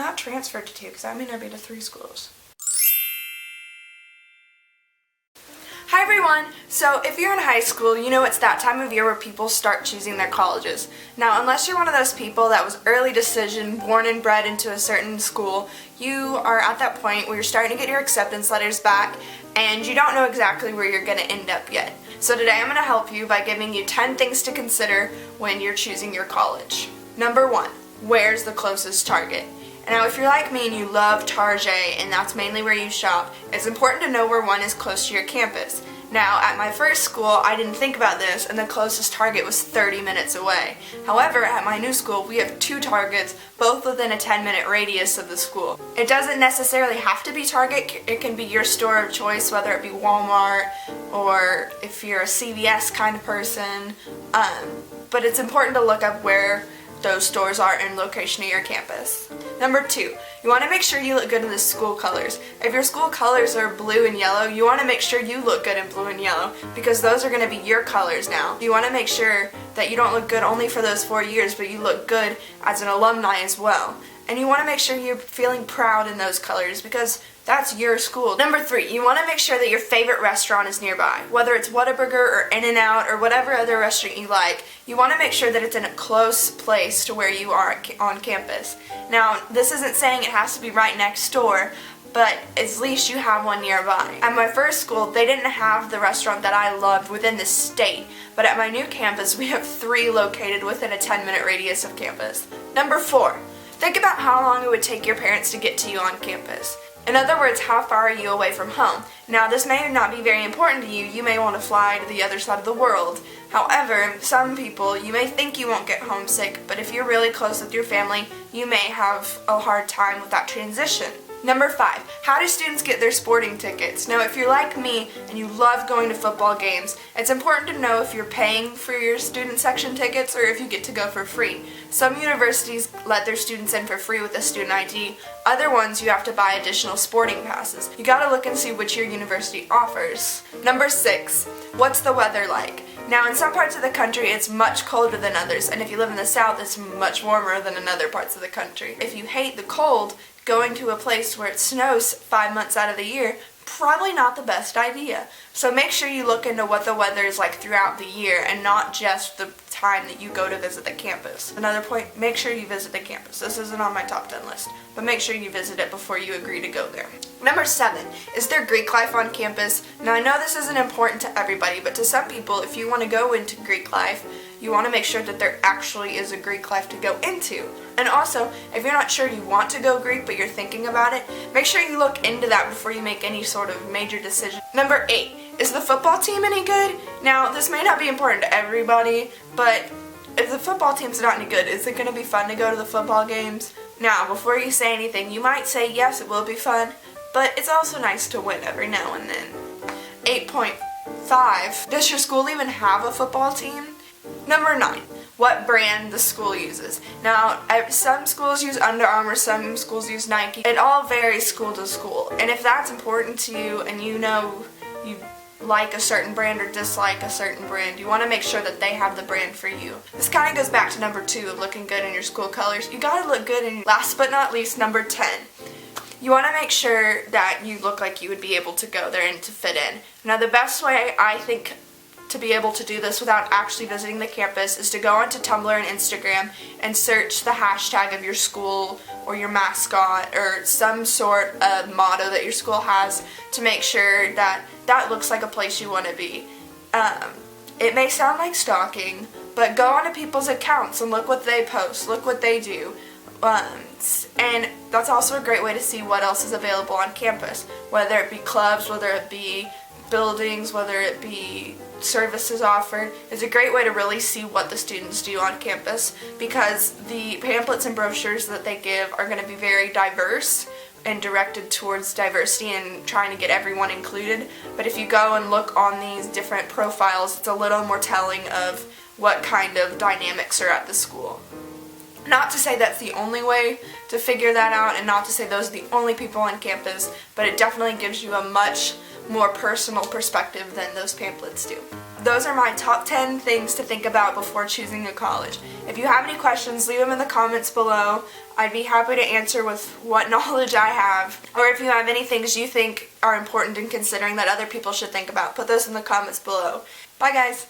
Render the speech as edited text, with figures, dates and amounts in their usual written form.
Not transferred to 2, because I may not be to 3 schools. Hi everyone! So if you're in high school, you know it's that time of year where people start choosing their colleges. Now, unless you're one of those people that was early decision, born and bred into a certain school, you are at that point where you're starting to get your acceptance letters back and you don't know exactly where you're going to end up yet. So today I'm going to help you by giving you 10 things to consider when you're choosing your college. Number 1, where's the closest Target? Now, if you're like me and you love Target and that's mainly where you shop, it's important to know where one is close to your campus. Now, at my first school, I didn't think about this and the closest Target was 30 minutes away. However, at my new school, we have 2 Targets, both within a 10-minute radius of the school. It doesn't necessarily have to be Target, it can be your store of choice, whether it be Walmart or if you're a CVS kind of person. But it's important to look up where those stores are in location of your campus. Number 2, you want to make sure you look good in the school colors. If your school colors are blue and yellow, you want to make sure you look good in blue and yellow because those are going to be your colors now. You want to make sure that you don't look good only for those 4 years, but you look good as an alumni as well. And you want to make sure you're feeling proud in those colors because that's your school. Number 3, you want to make sure that your favorite restaurant is nearby. Whether it's Whataburger or In-N-Out or whatever other restaurant you like, you want to make sure that it's in a close place to where you are on campus. Now, this isn't saying it has to be right next door, but at least you have one nearby. At my first school, they didn't have the restaurant that I loved within the state, but at my new campus, we have 3 located within a 10-minute radius of campus. Number 4, think about how long it would take your parents to get to you on campus. In other words, how far are you away from home? Now, this may not be very important to you. You may want to fly to the other side of the world. However, some people, you may think you won't get homesick, but if you're really close with your family, you may have a hard time with that transition. Number 5, how do students get their sporting tickets? Now, if you're like me and you love going to football games, it's important to know if you're paying for your student section tickets or if you get to go for free. Some universities let their students in for free with a student ID. Other ones you have to buy additional sporting passes. You gotta look and see which your university offers. Number 6, what's the weather like? Now, in some parts of the country, it's much colder than others, and if you live in the south, it's much warmer than in other parts of the country. If you hate the cold, going to a place where it snows 5 months out of the year, probably not the best idea. So make sure you look into what the weather is like throughout the year and not just the time that you go to visit the campus. Another point, make sure you visit the campus. This isn't on my top 10 list, but make sure you visit it before you agree to go there. Number 7, is there Greek life on campus? Now, I know this isn't important to everybody, but to some people, if you want to go into Greek life, you want to make sure that there actually is a Greek life to go into. And also, if you're not sure you want to go Greek but you're thinking about it, make sure you look into that before you make any sort of major decision. Number 8, is the football team any good? Now, this may not be important to everybody, but if the football team's not any good, is it going to be fun to go to the football games? Now, before you say anything, you might say yes, it will be fun, but it's also nice to win every now and then. 8.5, does your school even have a football team? Number 9, what brand the school uses. Now, some schools use Under Armour, some schools use Nike. It all varies school to school. And if that's important to you and you know you like a certain brand or dislike a certain brand, you want to make sure that they have the brand for you. This kind of goes back to number 2 of looking good in your school colors. You gotta look good in, last but not least, number 10. You want to make sure that you look like you would be able to go there and to fit in. Now, the best way I think to be able to do this without actually visiting the campus is to go onto Tumblr and Instagram and search the hashtag of your school or your mascot or some sort of motto that your school has to make sure that that looks like a place you want to be. It may sound like stalking, but go onto people's accounts and look what they post, look what they do. And that's also a great way to see what else is available on campus, whether it be clubs, whether it be buildings, whether it be services offered. It's a great way to really see what the students do on campus because the pamphlets and brochures that they give are going to be very diverse and directed towards diversity and trying to get everyone included. But if you go and look on these different profiles, it's a little more telling of what kind of dynamics are at the school. Not to say that's the only way to figure that out and not to say those are the only people on campus, but it definitely gives you a much more personal perspective than those pamphlets do. Those are my top 10 things to think about before choosing a college. If you have any questions, leave them in the comments below. I'd be happy to answer with what knowledge I have. Or if you have any things you think are important in considering that other people should think about, put those in the comments below. Bye guys!